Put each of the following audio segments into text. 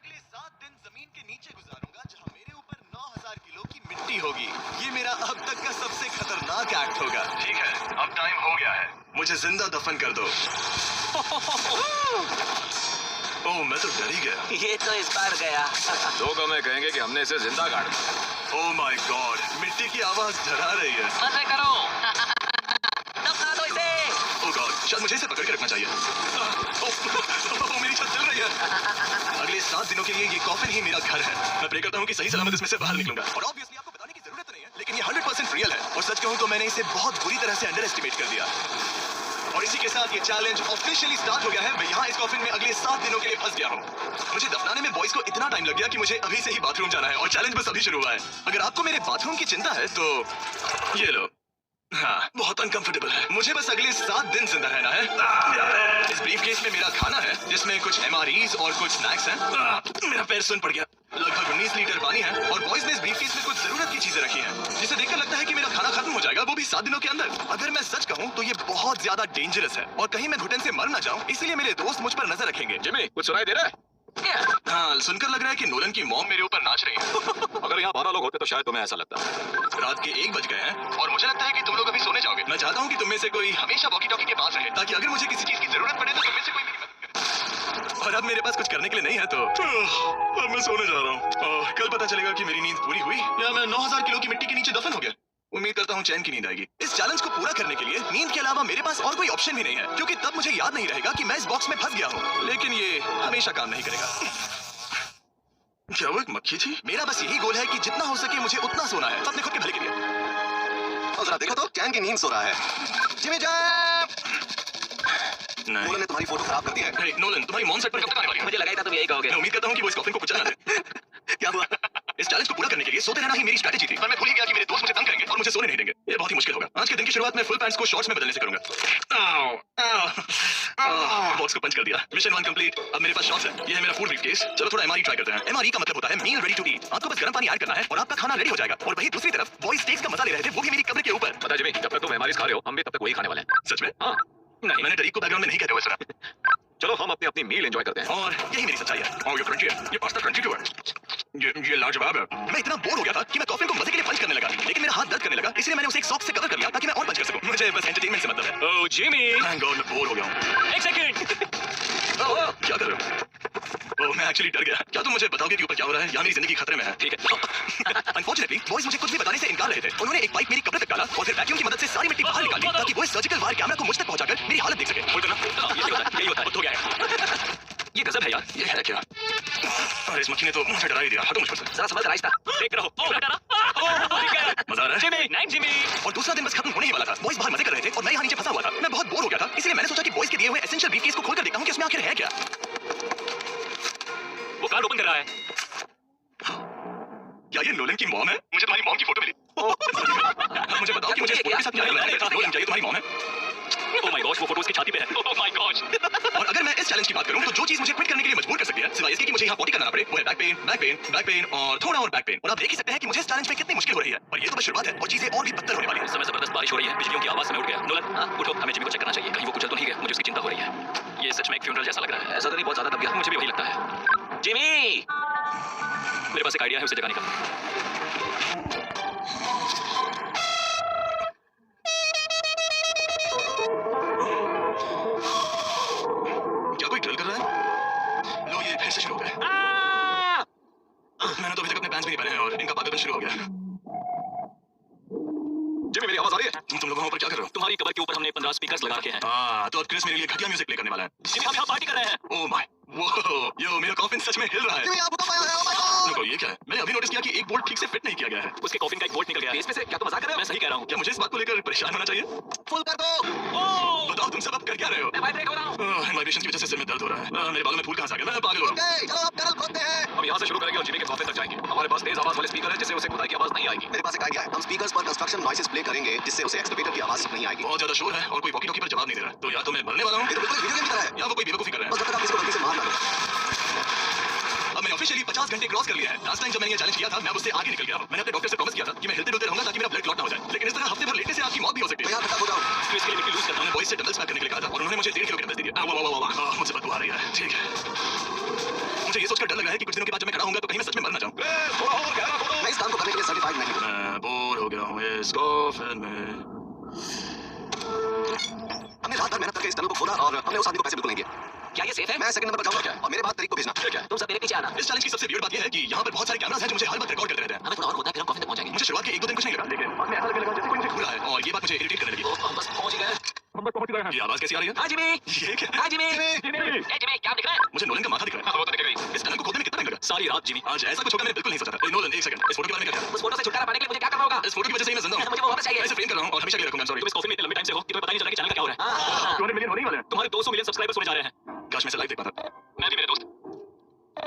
अगले 7 दिन जमीन के नीचे गुजारूंगा जहां मेरे ऊपर 9000 किलो की मिट्टी होगी। ये मेरा अब तक का सबसे खतरनाक एक्ट होगा। ठीक है, अब टाइम हो गया है, मुझे जिंदा दफन कर दो। ओह, मैं तो डर ही गया। ये तो इस बार गया। लोग हमें कहेंगे कि हमने इसे जिंदा गाड़ दिया। ओह माय गॉड, मिट्टी की आवाज डरा रही है। मजे करो। दफना दो इसे। ओह गॉड, शायद मुझे इसे पकड़ के रखना चाहिए। ओह, मेरी छत जल रही है। अगले 7 दिनों के लिए ये कॉफिन ही मेरा घर है। मैं प्रे करता हूँ कि सही सलामत इसमें से बाहर निकलूंगा। और ऑब्वियसली आपको बताने की जरूरत नहीं है, लेकिन ये 100% रियल है। और सच कहूँ तो मैंने इसे बहुत बुरी तरह से अंडर एस्टिमेट कर दिया। और इसी के साथ ये चैलेंज ऑफिशियली स्टार्ट हो गया है। मैं यहाँ इस कॉफिन में अगले 7 दिनों के लिए फंस गया हूँ। मुझे दफनाने में बॉयज को इतना टाइम लग गया कि मुझे अभी से ही बाथरूम जाना है और चैलेंज बस अभी शुरू हुआ है। अगर आपको मेरे बाथरूम की चिंता है तो ये लो। हाँ, बहुत अनकंफर्टेबल है। मुझे बस अगले 7 दिन जिंदा रहना है। इस ब्रीफकेस में मेरा खाना है, जिसमें कुछ MREs और कुछ स्नैक्स हैं। मेरा पैर सुन पड़ गया। लगभग 19 लीटर पानी है और बॉयज ने इस ब्रीफकेस में कुछ जरूरत की चीजें रखी हैं, जिसे देखकर लगता है कि मेरा खाना खत्म हो जाएगा, वो भी 7 दिनों के अंदर। अगर मैं सच कहूँ तो ये बहुत ज्यादा डेंजरस है और कहीं मैं घुटन से मर ना जाऊँ, इसलिए मेरे दोस्त मुझ पर नजर रखेंगे। जिमी, कुछ सुनाई दे रहा है? हाँ, सुनकर लग रहा है कि नोलन की मॉम मेरे ऊपर नाच रही है। अगर यहाँ 12 लोग होते तो शायद तुम्हें ऐसा लगता। रात के 1 बज गए हैं और मुझे लगता है कि तुम लोग अभी सोने जाओगे। मैं चाहता हूँ कि तुम में से कोई हमेशा वॉकी टॉकी के पास रहे, ताकि अगर मुझे किसी चीज की जरूरत पड़े तो तुम में से कोई मेरी मदद करे। और अब मेरे पास कुछ करने के लिए नहीं है तो अब मैं सोने जा रहा हूँ। कल पता चलेगा कि मेरी नींद पूरी हुई या मैं 9000 किलो की मिट्टी के नीचे दफन हो गया। उम्मीद करता हूँ चैन की नींद आएगी। इस चैलेंज को पूरा करने के लिए नींद के अलावा मेरे पास और कोई ऑप्शन भी नहीं है, क्योंकि तब मुझे याद नहीं रहेगा कि मैं इस बॉक्स में फंस गया हूँ। लेकिन ये हमेशा काम नहीं करेगा। क्या वो एक मक्खी थी? मेरा बस यही गोल है कि जितना हो सके मुझे उतना सोना है, अपने खुद के भले के लिए। और जरा देखो तो चैन की नींद सो रहा है। Jimmy JAP! नोलन ने तुम्हारी फोटो खराब कर दी है। Hey, नोलन, तुम्हारी मॉम सेट पर कब तक आने वाली है? मुझे लगा ही था तुम यही कहोगे। मैं उम्मीद करता हूँ कि वो इस कॉफिन को कुचल ना दे। क्या हुआ? इस चैलेंज को पूरा करने के लिए सोते रहना ही मेरी स्ट्रेटेजी थी, पर मैं भूल ही गया कि मेरे दोस्त मुझे तंग करेंगे और मुझे सोने नहीं देंगे। ये बहुत ही मुश्किल होगा। आज के दिन की शुरुआत में फुल पैंट्स को शॉर्ट्स में बदलने से करूंगा। बॉक्स को पंच कर दिया। Mission 1 complete. अब मेरे पास शॉर्ट्स है। ये है मेरा फूड ब्रीफकेस। चलो थोड़ा MRE ट्राई करते हैं। MRE का मतलब होता है मील रेडी टू ईट। आपको बस गर्म पानी ऐड करना है और आपका खाना रेडी हो जाएगा। और वहीं दूसरी तरफ बॉयज स्टेक्स का मजा ले रहे थे, वो भी मेरी कब्र के ऊपर। पता है जिमी, जब तक तुम MREs खा रहे हो, हम भी तब तक वही खाने वाले हैं। सच में? हाँ। नहीं, मैंने टरीक को बैकग्राउंड में नहीं कहते हुए सुना। चलो हम अपनी अपनी मील एंजॉय करते हैं। और यही मेरी सच्चाई है। और ये क्रंची है, ये पास्ता क्रंची क्यों है? ये लाजवाब है। मैं इतना बोर हो गया था कि मैं कॉफिन को मजे के लिए पंच करने लगा, लेकिन मेरा हाथ दर्द करने लगा, इसलिए मैंने उसे एक सॉक्स से कवर कर लिया ताकि मैं और पंच कर सकूं। मुझे बस एंटरटेनमेंट से मतलब है। ओह जिमी, थैंक गॉड मैं बोर हो गया हूं। एक सेकंड। क्या कर रहे हो? ओह, मैं एक्चुअली डर गया। क्या तुम मुझे बताओगे कि ऊपर क्या हो रहा है या मेरी जिंदगी खतरे में है? ठीक है। अनफॉर्चुनेटली बॉयज मुझे कुछ भी बताने से इनकार रहे थे। उन्होंने एक पाइप मेरी कब्र तक डाला और फिर वैक्यूम की मदद से सारी मिट्टी बाहर निकाली ताकि वो इस सर्जिकल वायर कैमरा को मुझ तक पहुंचाकर मेरी हालत देख सके। बोल करना। यही होता है। हो गया है। ये गजब है यार। ये है क्या? अरे इस मक्खी ने तो मुझे डरा ही दिया। हटो मुझ पर से। जरा संभल कर आहिस्ता। देख रहो। मजा आ रहा है? Jimmy, night Jimmy. और दूसरा दिन बस खत्म होने ही वाला था। बॉयज बाहर मजे कर रहे थे और मैं यहाँ नीचे फंसा हुआ था। मैं बहुत बोर हो गया था, इसलिए मैंने सोचा कि बॉयज के दिए हुए एसेंशियल ब्रीफकेस को खोलकर देखता हूँ कि उसमें आखिर है क्या। वो कार्ड ओपन कर रहा है। क्या ये नोलन की मॉम है? मुझे तुम्हारी मॉम की फोटो मिली। मुझे बताओ कि मुझे इस फोटो के साथ क्या करना है। नोलन, क्या ये तुम्हारी मॉम है? ओह माय गॉड, वो फोटो उसकी छाती पे है। Oh my God. और अगर मैं इस चैलेंज की बात करूं तो जो चीज मुझे क्विट करने के लिए मजबूर कर सकती है, सिवाय इसके कि मुझे यहाँ पॉटी करना ना पड़े, वो है बैक पेन और थोड़ा और बैक पेन। और आप देख ही सकते हैं कि मुझे इस चैलेंज में कितनी मुश्किल हो रही है। और ये तो बस शुरुआत है और चीजें और भी बदतर होने वाली है। इस समय जबरदस्त बारिश हो रही है, बिजलियों की आवाज से मैं उठ गया। नोलन, उठो, हमें जिमी को चेक करना चाहिए, कहीं वो कुचल तो नहीं गया। मुझे उसकी चिंता हो रही है। ये सच में एक फ्यूनरल जैसा लग रहा है। ऐसा तो नहीं, बहुत ज्यादा दब गया। मुझे भी वही लगता है। जिमी, मेरे पास एक आइडिया है उसे जगाने का। क्या कोई ड्रिल कर रहा है? लो, ये फिर से शुरू हो गया। मैंने तो अभी तक अपने पैंट्स भी नहीं पहने हैं और इनका पागलपन शुरू हो गया। जिमी, मेरी आवाज आ रही है? तुम लोग वहाँ ऊपर क्या कर रहे हो? तुम्हारी कबर के ऊपर हमने 15 स्पीकर्स लगा रखे हैं। तो अब क्रिस मेरे लिए घटिया म्यूजिक प्ले करने वाला है। जिमी, हम यहाँ पार्टी कर रहे हैं। ओह माय, वो यो मेरा कॉफिन सच में हिल रहा है। जिमी आप उठो, oh my God! रुको, ये क्या है? मैंने अभी नोटिस किया कि एक बोल्ट ठीक से फिट नहीं किया गया है। उसके कॉफिन का एक बोल्ट निकल गया है। इसमें से क्या तुम मजाक कर रहे हो? मैं सही कह रहा हूँ। क्या मुझे इस बात को लेकर परेशान होना चाहिए? फुल कर दो। बताओ तुम सब अब कर क्या रहे हो? मैं वाइब्रेट हो रहा हूँ। वाइब्रेशन की वजह से सिर में दर्द हो रहा है। मेरे बालों में फूल कहाँ से आ गया? मैं पागल हो रहा हूँ। ओके, चलो आप टनल खोदते हैं। हम यहाँ से शुरू करेंगे और जिमी के कॉफिन तक जाएंगे। हमारे पास तेज आवाज वाले स्पीकर है जिससे उसे खुदाई की आवाज नहीं आएगी। मेरे पास एक आइडिया है। हम स्पीकर्स पर कंस्ट्रक्शन नॉइसेस प्ले करेंगे जिससे उसे एक्सकवेटर की आवाज नहीं आएगी। बहुत ज्यादा शोर है और कोई वॉकी टॉकी पर जवाब नहीं दे रहा है। तो या तो मैं मरने वाला हूँ ये तो बिल्कुल वीडियो गेम की तरह है। या वो कोई बेवकूफी कर रहा है। बस जब तक आप इसको गलती से मार ना दो। अब मैंने ऑफिशियली 50 घंटे क्रॉस कर लिया है। लास्ट टाइम जब मैंने ये चैलेंज किया था, मैं उससे आगे निकल गया हूँ। मैंने अपने डॉक्टर से प्रॉमिस किया था कि मैं हिलते डुलते रहूंगा ताकि मेरा ब्लड क्लॉट ना हो जाए। लेकिन इस तरह हफ्ते भर लेटने से आपकी मौत भी हो सकती मैं है। यहाँ खत्म हो जाऊँ। तो इसके लिए मिट्टी लूज करना, मैंने बॉयज से डंबल्स पैक करने के लिए कहा था और उन्होंने मुझे 1.5 किलो के डंबल्स दे दिए। मुझे बदबू आ रही है। ठीक है, मुझे ये सोचकर डर लगा है कि कुछ दिन हो गया हूँ इस कॉफिन में। हमने रात भर मेहनत करके इस टनल को खोदा और हमने उस आदमी को पैसे बिल्कुल नहीं दिए। क्या ये सेफ है? मैं सेकंड नंबर पर जाऊंगा क्या? और मेरे बाद तरीक को भेजना क्या? तुम सब मेरे पीछे आना। इस चैलेंज की सबसे वियर्ड बात यह है कि यहाँ पर बहुत सारे कैमरास हैं जो मुझे हर वक्त रिकॉर्ड करते रहते हैं। हमें थोड़ा और होता है फिर हम कॉफी तक पहुंच जाएंगे। मुझे शुरुआत के 1-2 दिन कुछ नहीं लगा, लेकिन बाद में ऐसा लगने लगा जैसे कोई मुझे घूर रहा है और ये बात मुझे इरिटेट करने लगी। हम बस पहुंच गए। ये आवाज कैसी आ रही है? हाँ जिमी। ये क्या? हाँ जिमी। ए जिमी क्या दिख रहा है? मुझे नोलन का माथा दिख रहा है। इस टनल को खोदने में कितना टाइम लगा? सारी रात जिमी। आज ऐसा कुछ होगा मैंने बिल्कुल नहीं सोचा था। नोलन एक सेकंड, इस फोटो के बारे में क्या? उस फोटो से छुटकारा पाने के लिए मुझे क्या करना होगा? इस फोटो की वजह से ही मैं जिंदा हूँ। मुझे वो वापस चाहिए। मैं इसे फ्रेम कर रहा हूँ और हमेशा के लिए रखूंगा। सॉरी। तुम इस कॉफी में इतने लंबे टाइम से हो कि तुम्हें पता ही नहीं चला कि चैनल का क्या हो रहा है। 200 मिलियन होने ही वाले हैं। तुम्हारे 200 मिलियन सब्सक्राइबर्स होने जा रहे हैं। काश मैं इसे लाइव देख पाता। मैं भी मेरे दोस्त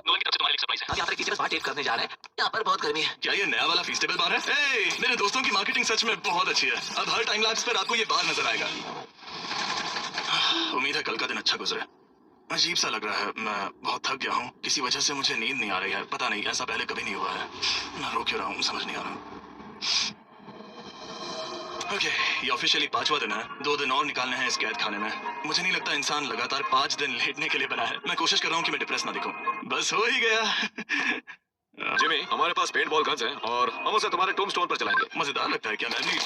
नोलन की तरफ से तुम्हारे लिए सरप्राइज है। हम यहाँ पर फीचर्स बार टेप करने जा रहे हैं। यहाँ पर बहुत गर्मी है। क्या ये नया वाला फीस्टेबल बार है? मेरे दोस्तों की मार्केटिंग सच में बहुत अच्छी है। अब हर टाइम लैप्स पर आपको ये बार नजर आएगा। उम्मीद है कल का दिन अच्छा गुजरे। अजीब सा लग रहा है, मैं बहुत थक गया हूँ। किसी वजह से मुझे नींद नहीं आ रही है। पता नहीं, ऐसा पहले कभी नहीं हुआ है। मैं रो क्यों रहा हूँ समझ नहीं आ रहा। ओके, ये ऑफिशियली 5वां दिन है। 2 दिन और निकालने हैं इस कैद खाने में। मुझे नहीं लगता इंसान लगातार 5 दिन लेटने के लिए बना है। मैं कोशिश कर रहा हूँ कि मैं डिप्रेस ना दिखूं। बस हो ही गया। जिमी, हमारे पास पेंट बॉल गन्स हैं और हम उसे तुम्हारे टोम्बस्टोन पर चलाएंगे। मजेदार लगता है क्या? मैं भी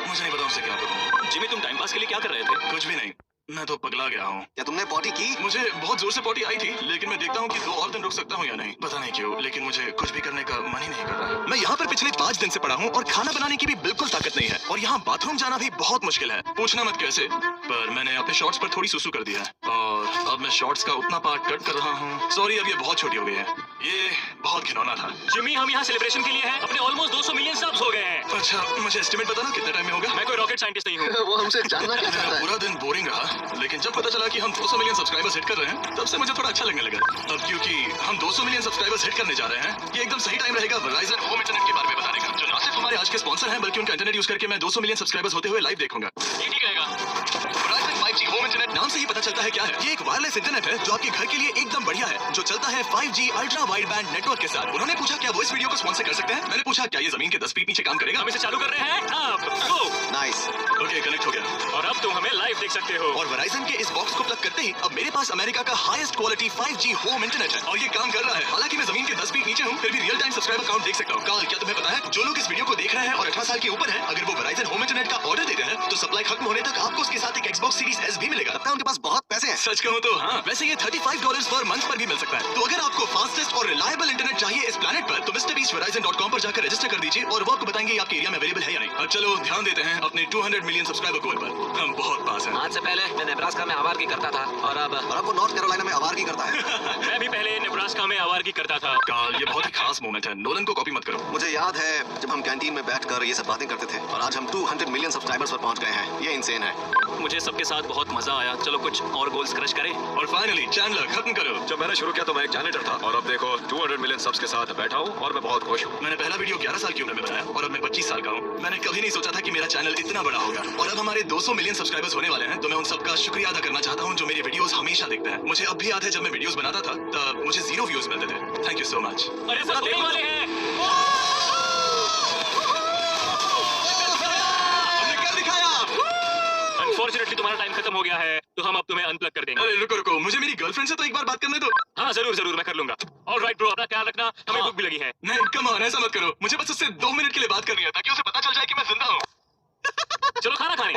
मुझे नहीं पता उनसे क्या करूं। जिमी तुम टाइम पास के लिए क्या कर रहे थे? कुछ भी नहीं, मैं तो पगला गया हूँ। क्या तुमने पॉटी की? मुझे बहुत जोर से पॉटी आई थी, लेकिन मैं देखता हूँ कि 2 और दिन रुक सकता हूँ या नहीं। पता नहीं क्यों, लेकिन मुझे कुछ भी करने का मन ही नहीं कर रहा। मैं यहाँ पर पिछले 5 दिन से पड़ा हूँ और खाना बनाने की भी बिल्कुल ताकत नहीं है। और यहाँ बाथरूम जाना भी बहुत मुश्किल है। पूछना मत कैसे, पर मैंने अपने शॉर्ट्स पर थोड़ी सुसु कर दिया है और अब मैं शॉर्ट्स का उतना पार्ट कट कर रहा हूँ। सॉरी, अब ये बहुत छोटी हो गई है। ये बहुत घिनौना था। जिमी हम यहाँ सेलिब्रेशन के लिए हैं। अपने ऑलमोस्ट 200 मिलियन सब्स हो गए हैं। अच्छा, मुझे एस्टिमेट बताना कितने टाइम में होगा? मैं कोई रॉकेट साइंटिस्ट नहीं हूँ। वो हमसे जानना क्या चाहता है? पूरा दिन बोरिंग रहा, लेकिन जब पता चला कि हम 200 मिलियन सब्सक्राइबर्स हिट कर रहे हैं, तब से मुझे थोड़ा अच्छा लगने लगा। अब क्योंकि हम 200 मिलियन सब्सक्राइबर्स हिट करने जा रहे हैं, ये एकदम सही टाइम रहेगा Verizon होम इंटरनेट के बारे में बताने का, जो ना सिर्फ हमारे आज के स्पॉन्सर हैं, बल्कि उनका इंटरनेट यूज करके मैं 200 मिलियन सब्सक्राइबर्स होते हुए लाइव देखूंगा। ये ठीक रहेगा। Verizon 5G होम इंटरनेट नाम से ही पता चलता है क्या है। ये एक वायरलेस इंटरनेट है जो आपके घर के लिए एकदम बढ़िया है, जो चलता है 5G ultra wide band network के साथ। उन्होंने पूछा क्या वो इस वीडियो को स्पॉन्सर कर सकते हैं? मैंने पूछा क्या ये जमीन के 10 फीट नीचे काम करेगा? हम इसे चालू कर रहे हैं अब। गो। नाइस। ओके, कनेक्ट हो गया। और अब तुम हमें लाइव देख सकते हो। और Verizon के इस बॉक्स को प्लग करते ही अब मेरे पास अमेरिका का highest quality 5G home internet है और ये काम कर रहा है। हालांकि मैं जमीन के 10 फीट नीचे हूँ, फिर भी रियल टाइम सब्सक्राइबर काउंट देख सकता हूँ। कार्ल, क्या तुम्हें पता है जो लोग इस वीडियो को देख रहे हैं और 18 साल के ऊपर हैं, अगर वो Verizon होम इंटरनेट का ऑर्डर देते हैं तो सप्लाई खत्म होने तक आपको उसके साथ एक Xbox Series S भी मिलेगा। लगता है उनके पास बहुत पैसे हैं। सच कहूँ तो हाँ, वैसे ये $35 पर मंथ पर भी मिल सकता है। तो अगर आपको फास्टेस्ट और रिलायबल इंटरनेट चाहिए इस प्लेनेट पर, तो MrBeastVerizon.com पर जाकर रजिस्टर कर दीजिए और वो आपको बताएंगे आपके एरिया में अवेलेबल है या नहीं। अब चलो ध्यान देते हैं अपने 200 मिलियन सब्सक्राइबर गोल पर। हम बहुत पास हैं। आज से पहले मैं नेब्रास्का में आवारगी करता था और अब वो नॉर्थ कैरोलिना में आवारगी करता है। मैं भी पहले नेब्रास्का में आवारगी करता था। कार्ल, ये बहुत ही खास मोमेंट है। नोलन को कॉपी मत करो। मुझे याद है जब हम कैंटीन में बैठकर ये सब बातें करते थे और आज हम 200 मिलियन सब्सक्राइबर्स पर पहुंच गए हैं। ये इंसेन है। मुझे सबके साथ बहुत मजा आया। चलो कुछ और गोल्स क्रश करें। और फाइनली चैंडलर, खत्म करो। जब मैंने शुरू किया तो मैं एक जैनिटर था और अब देखो 200 मिलियन सब्स के साथ बैठा हूँ और मैं बहुत खुश हूँ। मैंने पहला वीडियो 11 साल की उम्र में बनाया और अब मैं 25 साल का हूँ। मैंने कभी नहीं सोचा था कि मेरा चैनल इतना बड़ा होगा और अब हमारे 200 मिलियन सब्सक्राइबर्स होने वाले हैं। तो मैं उन सबका शुक्रिया अदा करना चाहता हूँ जो मेरी वीडियोस हमेशा देखते हैं। मुझे अब भी याद है जब मैं वीडियोस बनाता था तब मुझे 0 व्यूज मिलते थे। Thank you so much. अरे सब देखने वाले हैं। हमने कर दिखाया। अनफॉर्चुनेटली तुम्हारा टाइम खत्म हो गया है, तो हम अब तुम्हें अनप्लग कर देंगे। अरे रुको रुको, मुझे मेरी गर्लफ्रेंड से तो एक बार बात करने दो। हाँ जरूर जरूर, मैं कर लूंगा। ऑलराइट ब्रो, अपना ख्याल रखना। हमें भूख भी लगी है। नहीं, कम ऑन, ऐसा मत करो। मुझे बस उससे 2 मिनट के लिए बात करनी है ताकि उसे पता चल जाए कि मैं जिंदा हूँ। चलो खाना खाने।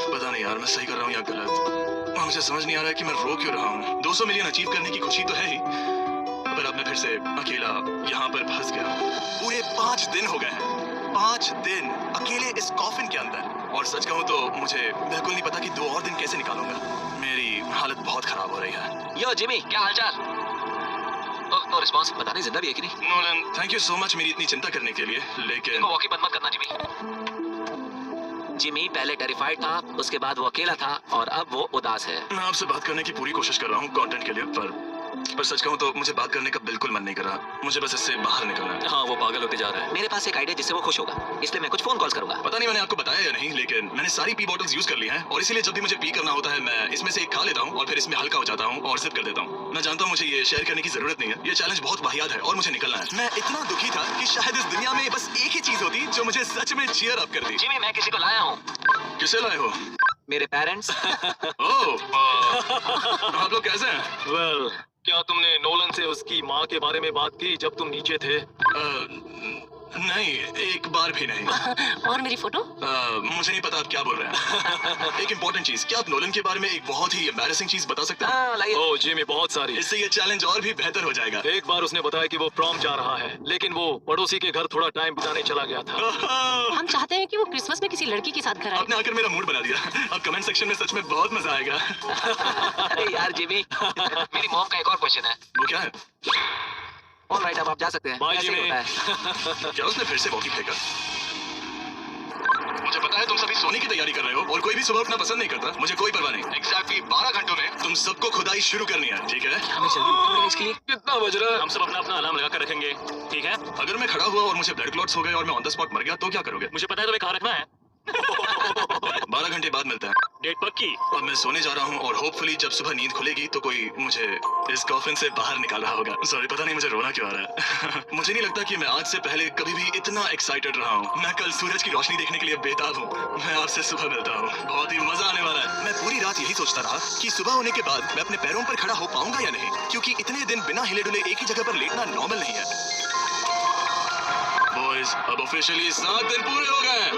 पता नहीं यार, मैं सही कर रहा हूँ या गलत। मुझे समझ नहीं आ रहा है कि मैं रो क्यों रहा हूँ। 200 मिलियन अचीव करने की खुशी तो है ही, पर अब मैं फिर से अकेला यहाँ पर फंस गया। पूरे 5 दिन हो गए हैं। 5 दिन अकेले इस कॉफिन के अंदर। और सच कहूँ तो मुझे बिल्कुल नहीं पता कि 2 और दिन कैसे निकालूंगा। मेरी हालत बहुत खराब हो रही है। यो जिमी, क्या हालचाल? तो रिस्पांस पता नहीं जिंदा भी है कि नहीं। Nolan, thank you so much मेरी इतनी चिंता करने के लिए, लेकिन वॉकी बंद मत करना जिमी। जिमी पहले टेरिफाइड था, उसके बाद वो अकेला था और अब वो उदास है। मैं आपसे बात करने की पूरी कोशिश कर रहा हूँ कंटेंट के लिए, पर सच कहूँ तो मुझे बात करने का बिल्कुल मन नहीं कर रहा। मुझे बस इससे बाहर निकलना है। हाँ वो पागल होते जा रहा है। मेरे पास एक आइडिया जिससे वो खुश होगा, इसलिए मैं कुछ फोन कॉल्स करूंगा। पता नहीं मैंने आपको बताया या नहीं, लेकिन मैंने सारी पी बॉटल्स यूज कर ली हैं और इसीलिए जब भी मुझे पी करना होता है मैं इसमें से एक खा लेता हूँ और फिर इसमें हल्का हो जाता हूँ और सिप कर देता हूँ। मैं जानता हूँ मुझे ये शेयर करने की जरूरत नहीं है। ये चैलेंज बहुत वाहियात है और मुझे निकलना है। मैं इतना दुखी था कि शायद इस दुनिया में बस एक ही चीज होती जो मुझे सच में चीयर अप कर दी। जिमी, मैं किसी को लाया हूँ। किसे लाए हो? मेरे पेरेंट्स। ओह, आप लोग कैसे हैं? वेल, क्या तुमने नोलन से उसकी माँ के बारे में बात की जब तुम नीचे थे? नहीं, एक बार भी नहीं। और मेरी फोटो? मुझे नहीं पता आप क्या बोल रहे हैं। एक इम्पोर्टेंट चीज, क्या आप नोलन के बारे में एक बहुत ही एम्बैरेसिंग चीज बता सकते हैं? हाँ, लाइए। ओह जिमी, बहुत सारी। इससे ये चैलेंज और भी बेहतर हो जाएगा। एक बार उसने बताया कि वो प्रॉम जा रहा है, लेकिन वो पड़ोसी के घर थोड़ा टाइम बिताने चला गया था। हम चाहते हैं कि वो क्रिसमस में किसी लड़की के साथ घर आए। आपने आकर मेरा मूड बना दिया। अब कमेंट सेक्शन में सच में बहुत मजा आएगा। अरे यार जिमी, मेरी मॉम का एक और क्वेश्चन है। वो क्या है? ऑलराइट, अब आप जा सकते हैं। बाय ऐसे ही जिमी। होता है। क्या उसने फिर से वॉकी फेंका? मुझे पता है तुम सभी सोने की तैयारी कर रहे हो और कोई भी सुबह उठना पसंद नहीं करता। मुझे कोई परवाह नहीं। एग्जैक्टली 12 घंटों में तुम सबको खुदाई शुरू करनी है, ठीक है? हमें जल्दी उठना पड़ेगा इसके लिए। कितना बज रहा है? हम सब अपना अपना अलार्म लगा कर रखेंगे, ठीक है? अगर मैं खड़ा हुआ और मुझे ब्लड क्लॉट्स हो गए और मैं ऑन द स्पॉट मर गया तो क्या करोगे? मुझे पता है तुम्हें कहाँ रखना है। 12 घंटे बाद मिलता है। डेट पक्की? अब मैं सोने जा रहा हूँ और होपफुली जब सुबह नींद खुलेगी तो कोई मुझे इस कॉफिन से बाहर निकाल रहा होगा। सॉरी, पता नहीं मुझे रोना क्यों आ रहा है। मुझे नहीं लगता कि मैं आज से पहले कभी भी इतना एक्साइटेड रहा हूँ। मैं कल सूरज की रोशनी देखने के लिए बेताब हूँ। मैं आपसे सुबह मिलता हूँ, बहुत ही मजा आने वाला है। मैं पूरी रात यही सोचता रहा कि सुबह होने के बाद मैं अपने पैरों पर खड़ा हो पाऊंगा या नहीं, क्योंकि इतने दिन बिना हिले डुले एक ही जगह पर लेटना नॉर्मल नहीं है। बॉयज, अब ऑफिशियली 7 दिन पूरे हो गए हैं।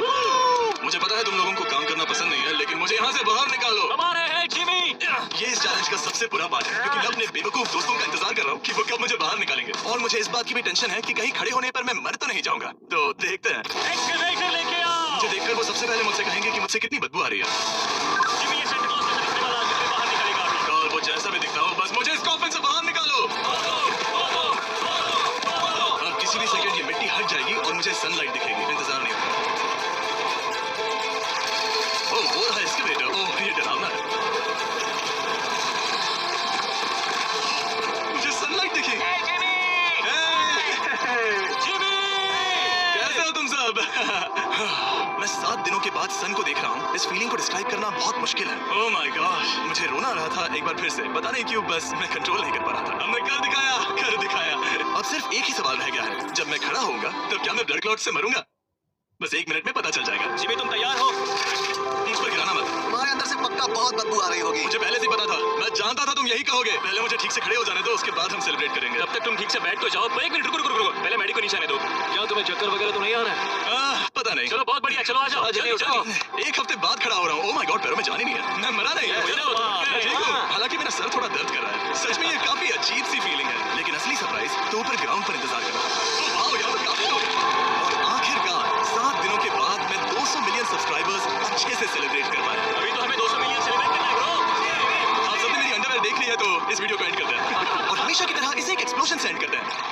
मुझे पता है तुम लोगों को काम करना पसंद नहीं है, लेकिन मुझे यहाँ से बाहर निकालो। हमारे हैं जिमी। ये इस चैलेंज का सबसे बुरा बात है, क्योंकि मैं अपने बेवकूफ दोस्तों का इंतजार कर रहा हूँ कि वो कब मुझे बाहर निकालेंगे। और मुझे इस बात की भी टेंशन है कि कहीं खड़े होने पर मैं मर तो नहीं जाऊंगा। तो देखते हैं। एक्सकवेटर लेके आओ। मुझे देखकर वो सबसे पहले मुझसे कहेंगे कि मुझसे कितनी बदबू आ रही है। जिमी, ये सेंटा क्लॉज का दिखने वाला आदमी बाहर निकलेगा अभी। और वो जैसा भी दिखता हो, बस मुझे इस कॉफिन से बाहर निकालो। अब किसी भी सेकंड ये मिट्टी हट जाएगी और मुझे सनलाइट दिखेगी। इंतजार नहीं होगा। ओह, वो रहा एस्केलेटर। ओह, ये डरावना है। मुझे सनलाइट दिखेगी। कैसे हो तुम सब? मैं 7 दिनों के बाद सन को देख रहा हूँ। इस फीलिंग को डिस्क्राइब करना बहुत मुश्किल है। ओह माय गॉश, मुझे रोना आ रहा था एक बार फिर से। पता नहीं क्यों, बस मैं कंट्रोल नहीं कर पा रहा था। हमने कर दिखाया, कर दिखाया। अब सिर्फ एक ही सवाल रह गया है। जब मैं खड़ा होऊंगा तब क्या मैं ब्लड क्लॉट से मरूंगा? बस 1 मिनट में पता चल जाएगा। जिमी, तुम तैयार हो? मुझ पर गिराना मत। तुम्हारे अंदर से पक्का बहुत बदबू आ रही होगी। मुझे पहले से ही पता था। मैं जानता था तुम यही कहोगे। पहले मुझे ठीक से खड़े हो जाने दो, उसके बाद हम सेलिब्रेट करेंगे। तब तक तुम ठीक से बैठ तो जाओ। 1 मिनट, रुको रुको रुको। पहले मैडी को नीचे आने दो। क्या तुम्हें चक्कर वगैरह तो नहीं आ रहा है? पता नहीं। चलो बहुत बढ़िया, चलो आ जाओ। जल्दी उठाओ। 1 हफ्ते बाद खड़ा हो रहा हूँ। ओह माय गॉड, पैरों में जान ही नहीं है। मैं मरा नहीं। मैं ठीक हूँ। हालांकि मेरा सर थोड़ा दर्द कर रहा है। सच में ये काफी अजीब सी फीलिंग है। लेकिन असली सरप्राइज तो ऊपर ग्राउंड पर इंतजार कर रहा हूँ। वाओ, यहाँ पर काफी लोग हैं। और आखिरकार 7 दिनों के बाद मैं 200 मिलियन सब्सक्राइबर्स अच्छे से सेलिब्रेट कर पाया। अभी तो हमें 200 मिलियन सेलिब्रेट करना है ब्रो। आप सबने मेरी अंडरवेयर देख ली है तो इस वीडियो को एंड करते हैं। और हमेशा की तरह इसे एक एक्सप्लोजन से एंड करते हैं।